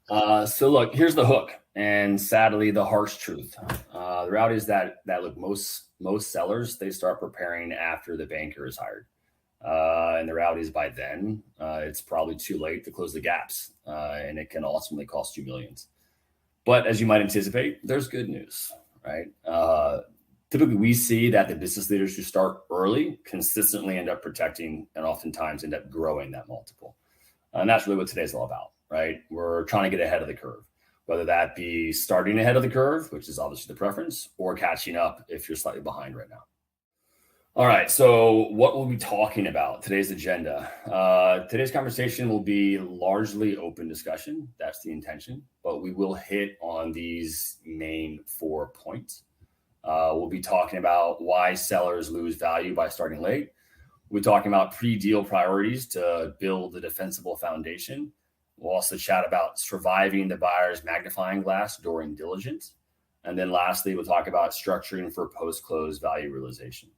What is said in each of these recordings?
So look, here's the hook, and sadly, the harsh truth. The reality is that look, most sellers, they start preparing after the banker is hired, and the reality is by then it's probably too late to close the gaps, and it can ultimately cost you millions. But as you might anticipate, there's good news, right? Typically, we see that the business leaders who start early consistently end up protecting and oftentimes end up growing that multiple. And that's really what today's all about, right? We're trying to get ahead of the curve, whether that be starting ahead of the curve, which is obviously the preference, or catching up if you're slightly behind right now. All right, so what we'll be talking about today's agenda. Today's conversation will be largely open discussion. That's the intention, but we will hit on these main 4 points. We'll be talking about why sellers lose value by starting late. We're talking about pre-deal priorities to build a defensible foundation. We'll also chat about surviving the buyer's magnifying glass during diligence. And then lastly, we'll talk about structuring for post-close value realization.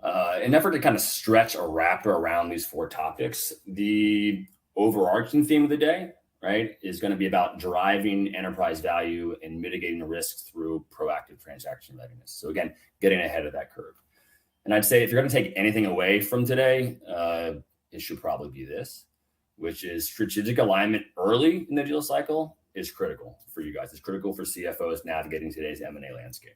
In an effort to kind of stretch a wrapper around these 4 topics, the overarching theme of the day, right, is going to be about driving enterprise value and mitigating the risks through proactive transaction readiness. So again, getting ahead of that curve. And I'd say if you're going to take anything away from today, it should probably be this, which is strategic alignment early in the deal cycle is critical for you guys. It's critical for CFOs navigating today's M&A landscape.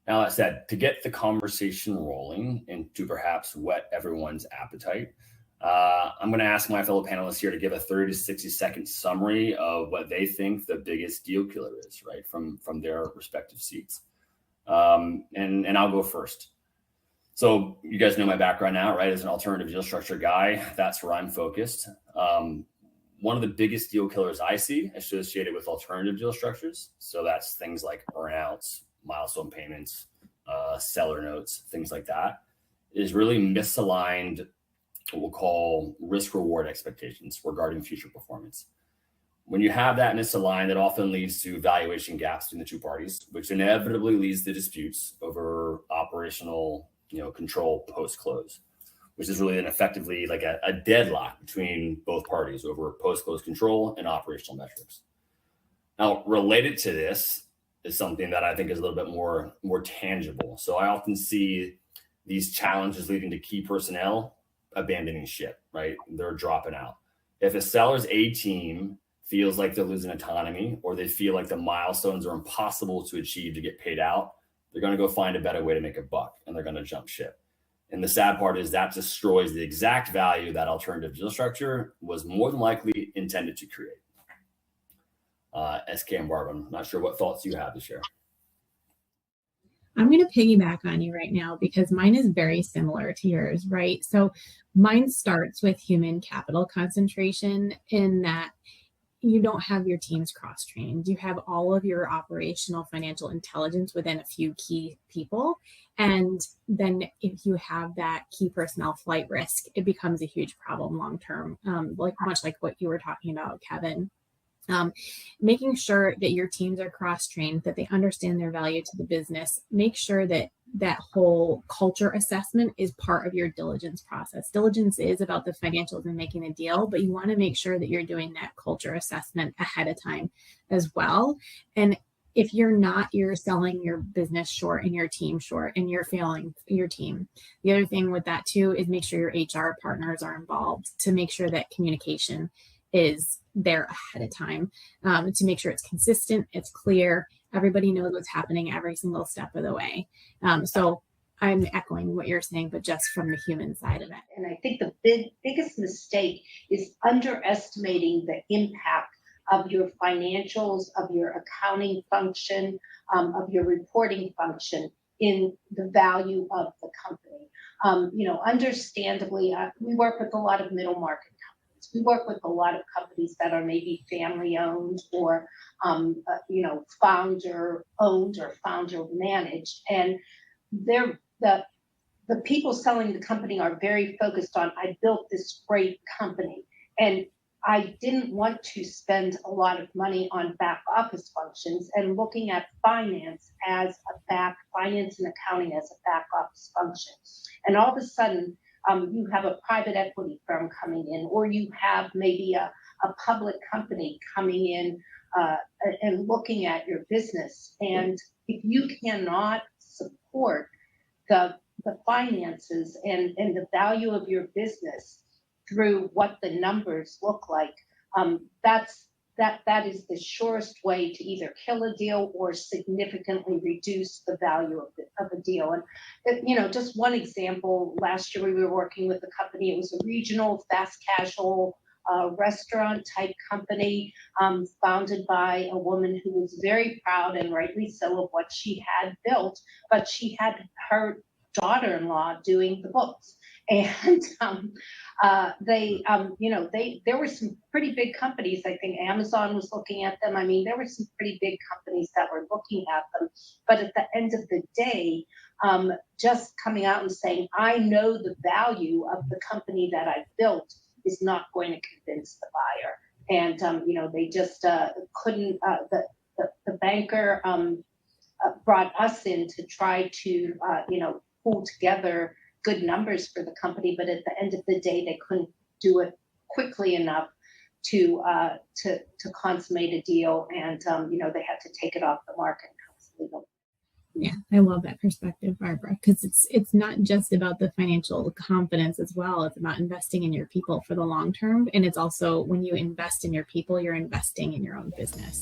Now, that said, to get the conversation rolling and to perhaps whet everyone's appetite, I'm going to ask my fellow panelists here to give a 30 to 60-second summary of what they think the biggest deal killer is, right, from their respective seats. And I'll go first. So you guys know my background now, right? As an alternative deal structure guy, that's where I'm focused. One of the biggest deal killers I see associated with alternative deal structures, so that's things like earnouts, milestone payments, seller notes, things like that, is really misaligned, what we'll call risk-reward expectations regarding future performance. When you have that misaligned, it often leads to valuation gaps between the two parties, which inevitably leads to disputes over operational, control post-close, which is really effectively like a deadlock between both parties over post-close control and operational metrics. Now, related to this is something that I think is a little bit more tangible. So I often see these challenges leading to key personnel abandoning ship, right? They're dropping out. If a seller's A team feels like they're losing autonomy, or they feel like the milestones are impossible to achieve to get paid out, they're going to go find a better way to make a buck, and they're going to jump ship. And the sad part is that destroys the exact value that alternative deal structure was more than likely intended to create. SK and Barb, I'm not sure what thoughts you have to share. I'm going to piggyback on you right now because mine is very similar to yours, right? So mine starts with human capital concentration in that you don't have your teams cross-trained. You have all of your operational financial intelligence within a few key people. And then if you have that key personnel flight risk, it becomes a huge problem long-term, much like what you were talking about, Kevin. Making sure that your teams are cross-trained, that they understand their value to the business. Make sure that that whole culture assessment is part of your diligence process. Diligence is about the financials and making a deal, but you want to make sure that you're doing that culture assessment ahead of time as well. And if you're not, you're selling your business short and your team short, and you're failing your team. The other thing with that too is make sure your HR partners are involved to make sure that communication is there ahead of time, to make sure it's consistent, it's clear, everybody knows what's happening every single step of the way. So I'm echoing what you're saying, but just from the human side of it. And I think the biggest mistake is underestimating the impact of your financials, of your accounting function, of your reporting function in the value of the company. Understandably, we work with a lot of middle market companies. We work with a lot of companies that are maybe family owned or, founder owned or founder managed. And they're the people selling the company are very focused on, I built this great company. And I didn't want to spend a lot of money on back office functions and looking at finance and accounting as a back office function. And all of a sudden, you have a private equity firm coming in, or you have maybe a a public company coming in and looking at your business. And if you cannot support the finances and the value of your business through what the numbers look like, that is the surest way to either kill a deal or significantly reduce the value of a deal. And just one example, last year we were working with a company. It was a regional fast casual restaurant type company, founded by a woman who was very proud, and rightly so, of what she had built, but she had her daughter-in-law doing the books. And there were some pretty big companies. I think Amazon was looking at them. I mean, there were some pretty big companies that were looking at them. But at the end of the day, just coming out and saying, I know the value of the company that I've built is not going to convince the buyer. And, they just couldn't, the banker brought us in to try to, pull together good numbers for the company, but at the end of the day, they couldn't do it quickly enough to consummate a deal, and they had to take it off the market. Yeah, I love that perspective, Barbara, because it's not just about the financial confidence as well. It's about investing in your people for the long term, and it's also, when you invest in your people, you're investing in your own business.